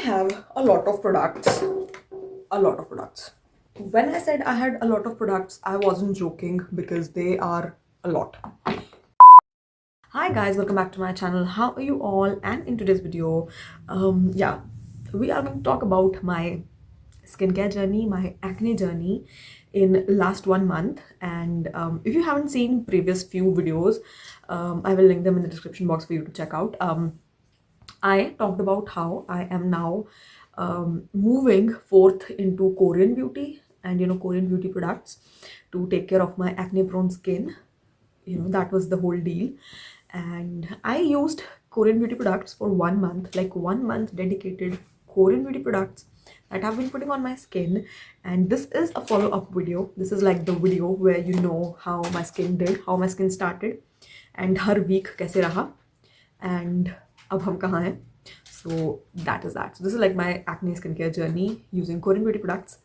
have a lot of products. A lot of products. When I said I had a lot of products, I wasn't joking because they are a lot. Hi guys, welcome back to my channel. How are you all? And in today's video, we are going to talk about my skincare journey, my acne journey in last 1 month. And if you haven't seen previous few videos, I will link them in the description box for you to check out. I talked about how I am now moving forth into Korean beauty and Korean beauty products to take care of my acne prone skin. That was the whole deal. And I used Korean beauty products for 1 month, like 1 month dedicated Korean beauty products that I've been putting on my skin. And this is a follow-up video. This is like the video where you know how my skin did, how my skin started, and her week kaise raha, and ab hum kahan hain. So that is that. So this is like my acne skincare journey using Korean beauty products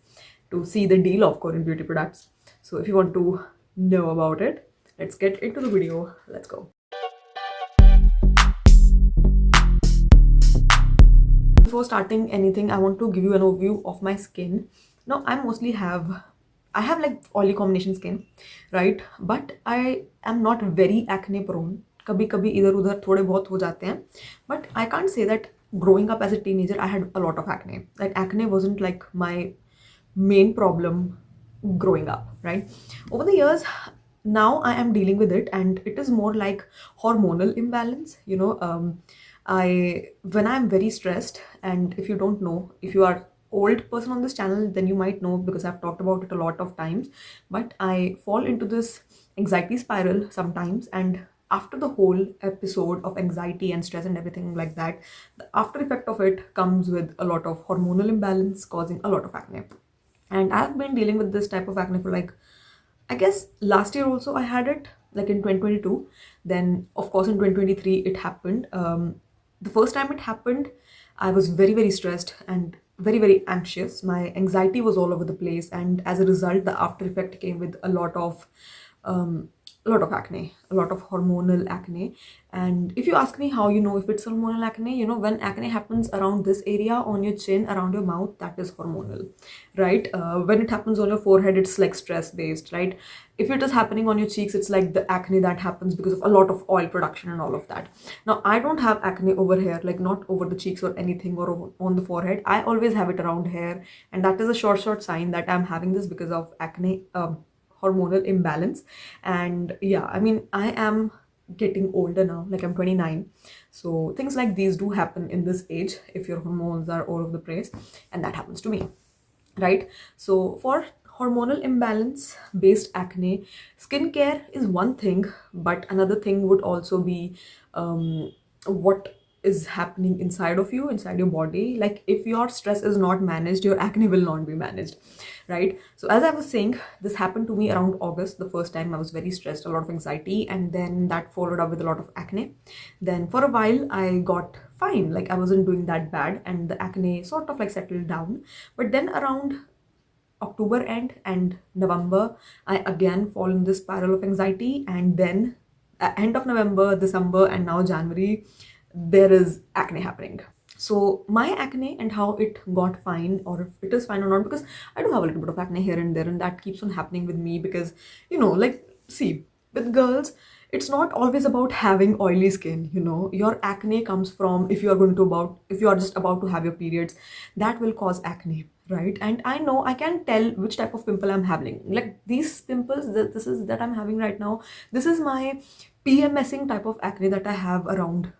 to see the deal of Korean beauty products. So if you want to know about it, let's get into the video. Let's go. Before starting anything, I want to give you an overview of my skin. Now I have like oily combination skin, right? But I am not very acne prone. कभी कभी इधर उधर थोड़े बहुत हो जाते हैं. But I can't say that growing up as a teenager I had a lot of acne. Like acne wasn't like my main problem growing up, right? Over the years, now I am dealing with it, and it is more like hormonal imbalance. When I'm very stressed, and if you don't know, if you are old person on this channel, then you might know because I've talked about it a lot of times, but I fall into this anxiety spiral sometimes, and after the whole episode of anxiety and stress and everything like that, the after effect of it comes with a lot of hormonal imbalance causing a lot of acne. And I've been dealing with this type of acne for like, I guess last year also I had it, like in 2022. Then of course in 2023 it happened. The first time it happened, I was very, very stressed and very, very anxious. My anxiety was all over the place, and as a result, the after effect came with a lot of acne, a lot of hormonal acne. And if you ask me how you know if it's hormonal acne, when acne happens around this area on your chin, around your mouth, that is hormonal, right? When it happens on your forehead, it's like stress based, right? If it is happening on your cheeks, it's like the acne that happens because of a lot of oil production and all of that. Now, I don't have acne over here, like not over the cheeks or anything or on the forehead. I always have it around here, and that is a short sign that I'm having this because of acne, hormonal imbalance. And yeah, I mean, I am getting older now, like I'm 29, so things like these do happen in this age if your hormones are all over the place, and that happens to me, right? So for hormonal imbalance based acne, skincare is one thing, but another thing would also be what is happening inside of you, inside your body. Like if your stress is not managed, your acne will not be managed, right? So as I was saying, this happened to me around August. The first time I was very stressed, a lot of anxiety, and then that followed up with a lot of acne. Then for a while I got fine, like I wasn't doing that bad, and the acne sort of like settled down. But then around October end and November, I again fall in this spiral of anxiety, and then end of November, December, and now January, there is acne happening. So my acne and how it got fine, or if it is fine or not, because I do have a little bit of acne here and there, and that keeps on happening with me because, like, see, with girls, it's not always about having oily skin. Your acne comes from if you are just about to have your periods, that will cause acne, right? And I know I can tell which type of pimple I'm having. Like these pimples that I'm having right now, this is my PMSing type of acne that I have around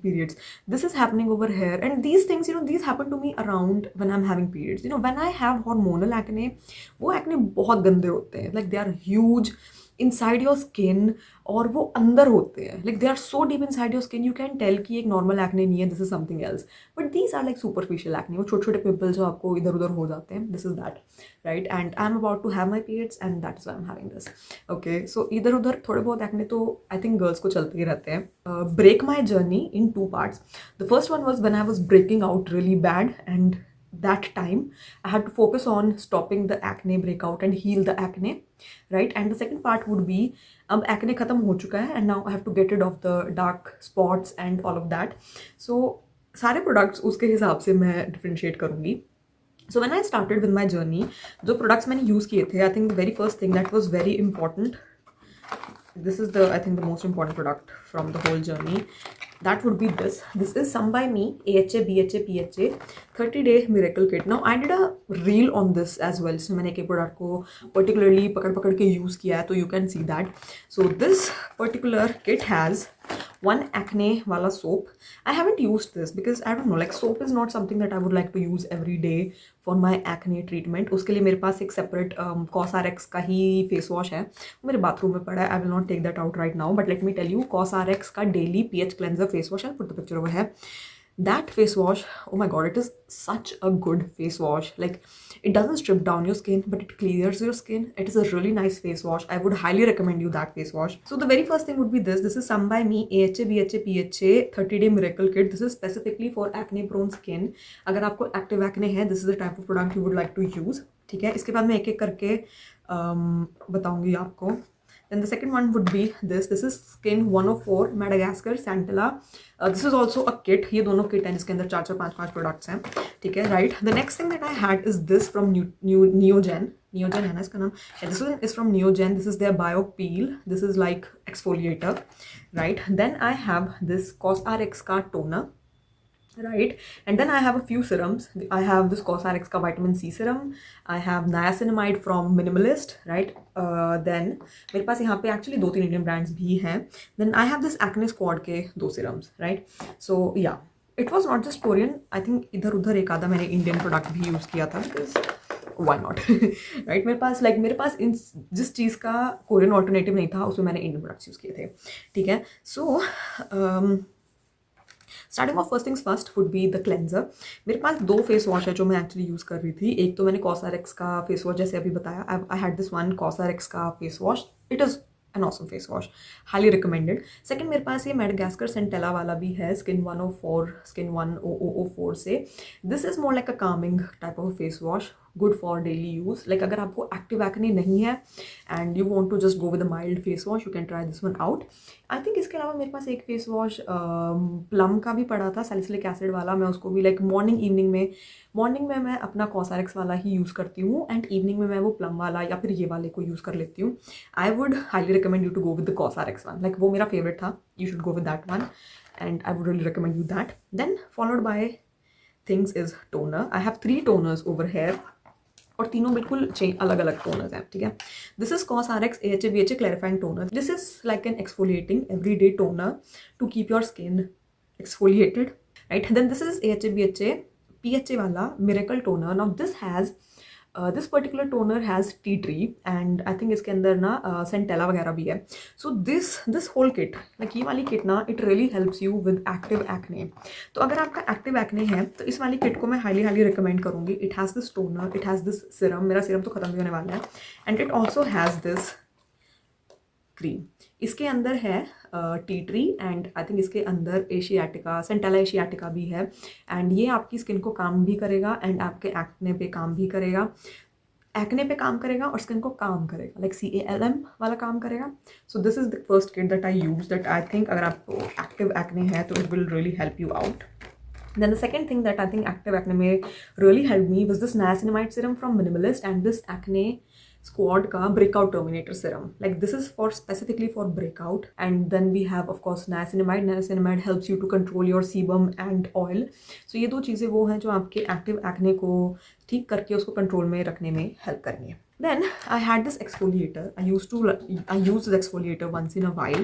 periods. This is happening over here, and these things, these happen to me around when I'm having periods. When I have hormonal acne, वो acne बहुत गंदे होते हैं, like they are huge inside your skin, और वो अंदर होते हैं, like they are so deep inside your skin, you can tell कि एक normal acne नहीं है, this is something else. But these are like superficial acne, वो छोटे छोटे pimples जो आपको इधर उधर हो जाते हैं, this is that, right? And I'm about to have my periods, and that is why I'm having this. Okay, so इधर उधर थोड़े बहुत acne तो I think girls को चलते ही रहते हैं. Break my journey in two parts. The first one was when I was breaking out really bad, and that time I had to focus on stopping the acne breakout and heal the acne, right? And the second part would be acne khatam ho chuka hai, and now I have to get rid of the dark spots and all of that. So सारे products उसके हिसाब से मैं differentiate करूँगी. So when I started with my journey, जो products मैंने use किए थे, I think the very first thing that was very important, this is I think the most important product from the whole journey, that would be this. This is Some by Me AHA BHA PHA 30-day miracle kit. Now I did a reel on this as well, so मैंने एक product को particularly पकड़ के use किया है, तो you can see that. So this particular kit has one acne wala soap. I haven't used this because I don't know, like soap is not something that I would like to use every day for my acne treatment. उसके लिए मेरे पास एक separate CosRx का ही face wash है, वो मेरे bathroom में पड़ा है. I will not take that out right now, but let me tell you, CosRx का daily pH cleanser face wash, I'll put the picture over here. That face wash, oh my god, it is such a good face wash. Like, it doesn't strip down your skin, but it clears your skin. It is a really nice face wash. I would highly recommend you that face wash. So the very first thing would be this. This is Some by Me AHA BHA PHA 30-day miracle kit. This is specifically for acne prone skin. अगर आपको active acne है, this is the type of product you would like to use. ठीक है, इसके बाद मैं एक एक करके बताऊंगी आपको. Then the second one would be this. This is Skin 104 Madagascar Santella. This is also a kit. ये दोनों kit हैं जिसके अंदर 4-5 products हैं. ठीक है, right? The next thing that I had is this from Neogen. Neogen है ना इसका नाम. Yeah, this one is from Neogen. This is their Bio Peel. This is like exfoliator, right? Then I have this CosRx का toner. Right, and then I have a few serums. I have this CosRx का vitamin C serum. I have niacinamide from Minimalist, right? Then मेरे पास यहाँ पे actually 2-3 Indian brands भी हैं. Then I have this Acne Squad के 2 serums, right? So yeah, it was not just Korean. I think इधर उधर एक आधा मैंने Indian product भी use किया था because why not? Right? मेरे पास जिस चीज़ का Korean alternative नहीं था, उसमें मैंने Indian products use किए थे. ठीक है? So starting of first things first would be the cleanser. मेरे पास 2 फेस वॉश है जो मैं एक्चुअली यूज़ कर रही थी. एक तो मैंने CosRx का फेस वॉश, जैसे अभी बताया, I had this one CosRx का face wash. It is an awesome face wash, highly recommended. Second मेरे पास ये मेडागास्कर सेंटेला वाला भी है, स्किन 104 स्किन 1004 से. This is more like a calming type of face wash, good for daily use. Like अगर आपको active acne नहीं है and you want to just go with a mild face wash, you can try this one out. I think इसके अलावा मेरे पास एक face wash plum का भी पड़ा था, सैलिसिलिक एसिड वाला. मैं उसको भी लाइक मॉर्निंग में मैं अपना CosRx वाला ही यूज़ करती हूँ एंड इवनिंग में मैं वो प्लम वाला या फिर ये वाले को यूज़ कर लेती हूँ. I would highly recommend you to go with the CosRx one. Like वो मेरा फेवरेट था. You should go with that one and I would really recommend you that. Then followed by things is toner. I have 3 toners over here और तीनों बिल्कुल अलग अलग toners हैं. ठीक है, this is CosRx AHA BHA clarifying toner. This is like an exfoliating everyday toner to keep your skin exfoliated, right. Then this is AHA BHA PHA वाला miracle toner. Now this particular toner has tea tree and I think इसके अंदर ना centella वगैरह भी है. So this whole kit, like ये वाली kit ना, it really helps you with active acne. तो अगर आपका एक्टिव एक्ने है तो इस वाली किट को मैं हाईली रिकमेंड करूँगी. It has this toner, it has this Siram. मेरा सिरम तो ख़त्म भी होने वाला है. And it also has this cream. इसके अंदर है T tree and I think इसके अंदर एशियाटिका, सेंटेला एशियाटिका भी है. एंड ये आपकी स्किन को काम भी करेगा एंड आपके एक्ने पे काम भी करेगा. एक्ने पे काम करेगा और स्किन को काम करेगा, लाइक CALM वाला काम करेगा. So this is the first kit that I use, that I think अगर आपको एक्टिव एक्ने है तो it will really help you out. Then the second thing that I think active acne may really help me was this niacinamide serum from Minimalist and this Acne Squad का breakout terminator serum. Like this is for specifically for breakout. And then we have of course niacinamide. Niacinamide helps you to control your sebum and oil. So ये 2 चीज़ें वो हैं जो आपके active acne को ठीक करके उसको कंट्रोल में रखने में हेल्प करेंगे. Then I had this exfoliator. I use this exfoliator once in a while,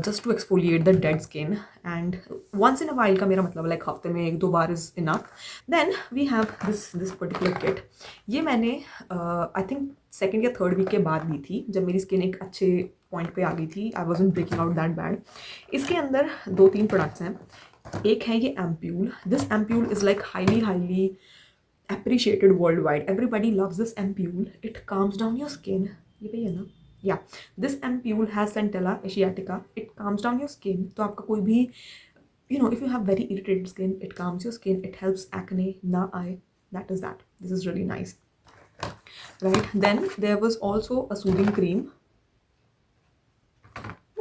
just to exfoliate the dead skin. And once in a while का मेरा मतलब लाइक हफ्ते में 1-2 बार is enough. Then we have this particular kit. ये मैंने I think 2nd या 3rd week के बाद ली थी, जब मेरी स्किन एक अच्छे पॉइंट पे आ गई थी. I wasn't breaking out that bad. इसके अंदर 2-3 प्रोडक्ट्स हैं. एक है ये ampule. This ampule is like highly appreciated worldwide. Everybody loves this ampule. It calms down your skin. ये पे है ना? Yeah. This ampule has Centella asiatica. It calms down your skin. तो आपका कोई भी, you know, if you have very irritated skin, it calms your skin. It helps acne na आए. That is that. This is really nice. Right. Then there was also a soothing cream.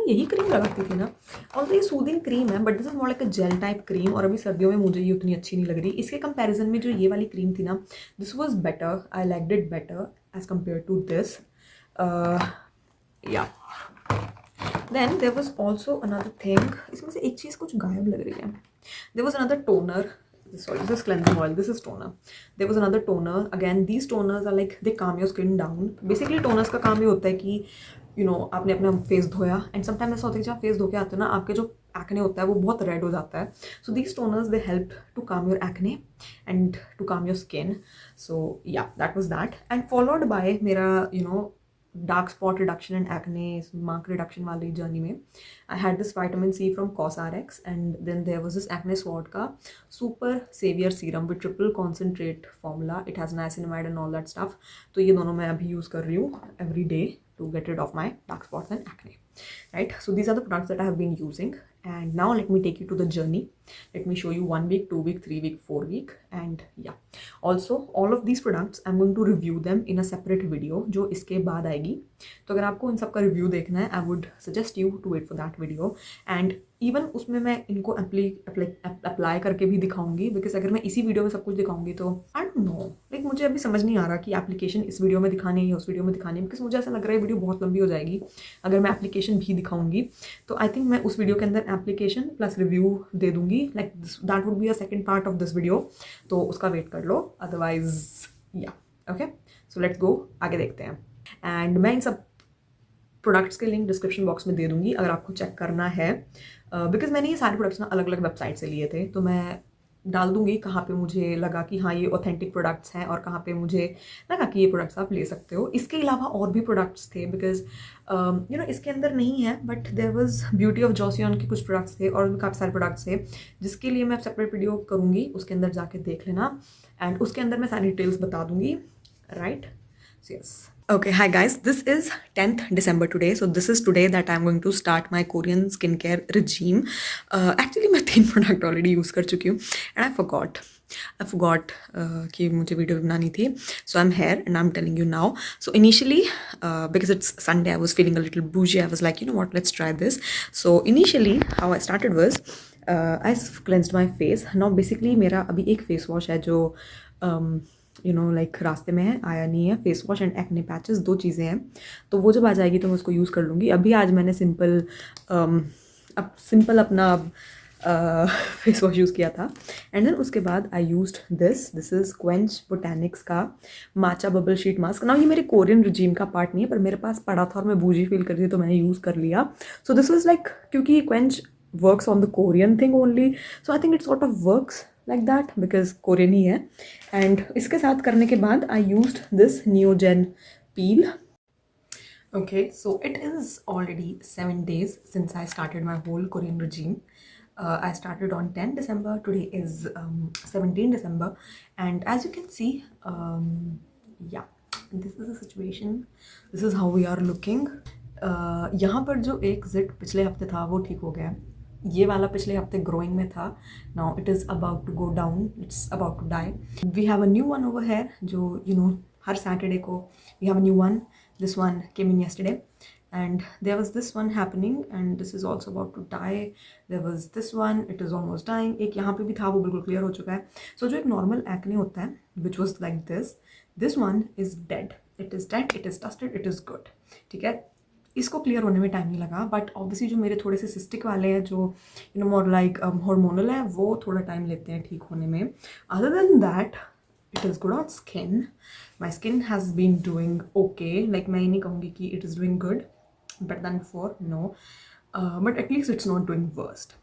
यही cream लगाती थी ना, और ये soothing cream है but this is more like a gel type cream, और अभी सर्दियों में मुझे ये उतनी अच्छी नहीं लग रही। इसके कंपैरिजन में जो ये वाली क्रीम थी ना, this was better, I liked it better as compare to this. Yeah then there was also another thing, इसमें से एक चीज़ कुछ गायब लग रही है। There was another toner, sorry, this is cleansing oil, this is toner. There was another toner. Again, these toners are like they calm your skin down. Basically toners का काम ये होता है कि आपने अपना फेस धोया, एंड समटाइम ऐसा होता है कि जब फेस धो के आते हो ना, आपके जो एक्ने होता है वो बहुत रेड हो जाता है। So these toners they help to calm your acne and to calm your skin. So yeah that was that, and followed by मेरा dark spot reduction and acne mark reduction वाली journey में I had this vitamin C from CosRx, and then there was this Acne Sword का super savior serum with triple concentrate formula. It has niacinamide and all that stuff. तो ये दोनों मैं अभी use कर रही हूँ every day to get rid of my dark spots and acne. Right, so these are the products that I have been using, and now let me take you to the journey. Let me show you 1 week, 2 week, 3 week, 4 week, and yeah, also all of these products I'm going to review them in a separate video जो इसके बाद आएगी। तो अगर आपको इन सब का review देखना है, I would suggest you to wait for that video, and even उसमें मैं इनको अप्लाई करके भी दिखाऊंगी, बिकॉज अगर मैं इसी वीडियो में सब कुछ दिखाऊंगी तो आई डोंट नो, लाइक मुझे अभी समझ नहीं आ रहा कि एप्लीकेशन इस वीडियो में दिखानी है या उस वीडियो में दिखानी है, बिकॉज मुझे ऐसा लग रहा है वीडियो बहुत लंबी हो जाएगी अगर मैं एप्लीकेशन भी दिखाऊंगी। तो आई थिंक मैं उस वीडियो के अंदर एप्लीकेशन प्लस रिव्यू दे दूंगी, like that would be a second part of this video, तो उसका वेट कर लो, अदरवाइज या ओके। सो लेट्स गो, आगे देखते हैं, एंड मैं इन सब प्रोडक्ट्स के लिंक डिस्क्रिप्शन बॉक्स में दे दूंगी अगर आपको चेक करना है, बिकॉज मैंने ये सारे प्रोडक्ट्स ना अलग अलग वेबसाइट से लिए थे, तो मैं डाल दूंगी कहाँ पे मुझे लगा कि हाँ ये ऑथेंटिक प्रोडक्ट्स हैं और कहाँ पे मुझे लगा कि ये प्रोडक्ट्स आप ले सकते हो। इसके अलावा और भी प्रोडक्ट्स थे, बिकॉज इसके अंदर नहीं है, but there was beauty of Joseon के कुछ प्रोडक्ट्स थे और भी काफ़ी सारे प्रोडक्ट्स थे, जिसके लिए मैं सेपरेट वीडियो करूँगी, उसके अंदर जाके देख लेना, एंड उसके अंदर मैं सारी डिटेल्स बता दूंगी, right. So yes, okay, hi guys, this is 10th December today, so this is today that I'm going to start my Korean skincare regime. Actually मैं 3 प्रोडक्ट ऑलरेडी यूज़ कर चुकी हूँ, and I forgot कि मुझे video बनानी थी, so I'm here and I'm telling you now. So initially because it's Sunday, I was feeling a little bougie. I was like, you know what, let's try this. So initially how I started was I cleansed my face. Now basically मेरा अभी एक face wash है जो like रास्ते में है, आया नहीं है, face wash and acne patches, 2 चीज़ें हैं, तो वो जब आ जाएगी तो मैं उसको यूज़ कर लूँगी। अभी आज मैंने सिंपल अपना फेस वॉश यूज़ किया था, एंड देन उसके बाद I used this is Quench Botanics का माचा बबल शीट मास्क। ना ये मेरे कोरियन रिजीम का पार्ट नहीं है, पर मेरे पास पड़ा था और मैं बूजी फील कर रही थी तो मैंने यूज़ कर लिया। सो दिस वाज लाइक, क्योंकि quench works on the Korean thing only, so I think it sort of works like that because Korean ही है। and इसके साथ करने के बाद I used this Neogen peel. Okay, so it is already 7 days since I started my whole Korean regime. I started on 10 December, today is 17 December, and as you can see, yeah, this is the situation, this is how we are looking. यहाँ पर जो एक जिट पिछले हफ्ते था वो ठीक हो गया, ये वाला पिछले हफ्ते ग्रोइंग में था, now it is about to go down, it's about to die. We have a new one over here जो हर सैटरडे को we have a new one, this one came in yesterday, and there was this one happening and this is also about to die. There was this one, it is almost dying. एक यहाँ पे भी था, वो बिल्कुल clear हो चुका है। सो जो एक नॉर्मल एक्ने होता है which was like this one is dead, it is dead, it is dusted, it is good, ठीक है। इसको क्लियर होने में टाइम नहीं लगा, बट ऑब्वियसली जो मेरे थोड़े से सिस्टिक वाले हैं जो मोर लाइक हार्मोनल है, वो थोड़ा टाइम लेते हैं ठीक होने में। Other than that it is good on skin, my skin has been doing okay, like मैं ये नहीं कहूँगी कि it is doing good better than before, no, but at least it's not doing worst.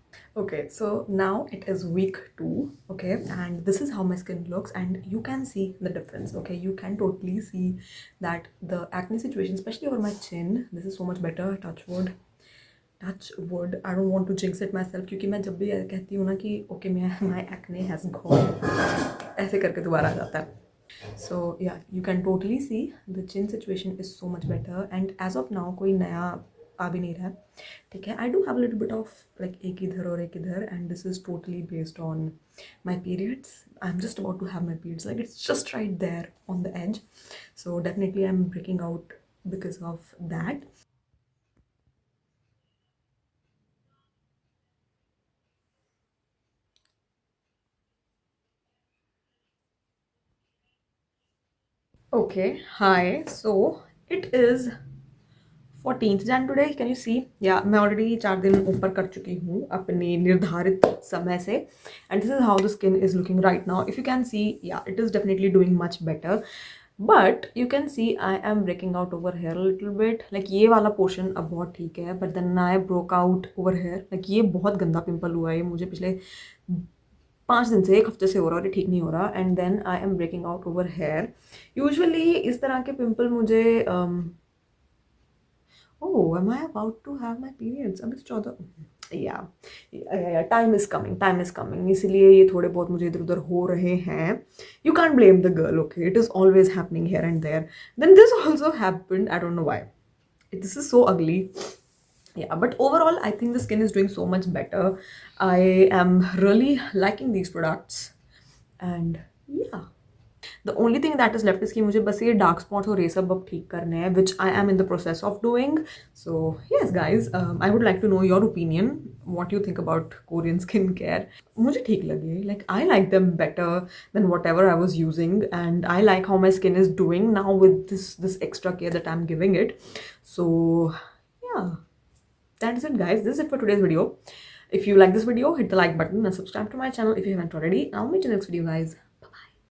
Okay, so now it is week 2, okay, and this is how my skin looks, and you can see the difference, okay, you can totally see that the acne situation, especially over my chin, this is so much better, touch wood, I don't want to jinx it myself, क्योंकि मैं जब भी कहती हूँ ना कि okay my acne has gone, ऐसे करके दोबारा आ जाता है। So yeah, you can totally see the chin situation is so much better, and as of now कोई नया आ भी नहीं रहा है, ठीक है। I do have a little bit of like एक इधर और एक इधर, and this is totally based on my periods. I'm just about to have my periods, like it's just right there on the edge, so definitely I'm breaking out because of that. Okay, hi. So it is 14th Jan today. Can you see? Yeah, मैं already 4 दिन ऊपर कर चुकी हूँ अपने निर्धारित समय से. And this is how the skin is looking right now. If you can see, yeah, it is definitely doing much better. But you can see I am breaking out over here a little bit. Like ये वाला portion अब बहुत ठीक है. But then I broke out over here. Like ये बहुत गंदा pimple हुआ है. मुझे पिछले 5 दिन से, 1 हफ्ते से हो रहा है और ये ठीक नहीं हो रहा. And then I am breaking out over here. Usually इस तरह के पिंपल मुझे oh am I about to have my periods. अभी तो 14. या टाइम इज कमिंग, इसीलिए ये थोड़े बहुत मुझे इधर उधर हो रहे हैं. You can't blame the girl, okay, it is always happening here and there. Then this also happened, I don't know why. This is so ugly. Yeah, but overall I think the skin is doing so much better. I am really liking these products. And yeah, the only thing that is left is कि मुझे बस ये dark spots और ये सब अब ठीक करने हैं, which I am in the process of doing. So yes guys, I would like to know your opinion, what you think about Korean skincare. मुझे ठीक लगे, like I like them better than whatever I was using, and I like how my skin is doing now with this extra care that I'm giving it. So yeah, that's it guys. This is it for today's video. If you like this video, hit the like button and subscribe to my channel if you haven't already. I'll meet you next video guys.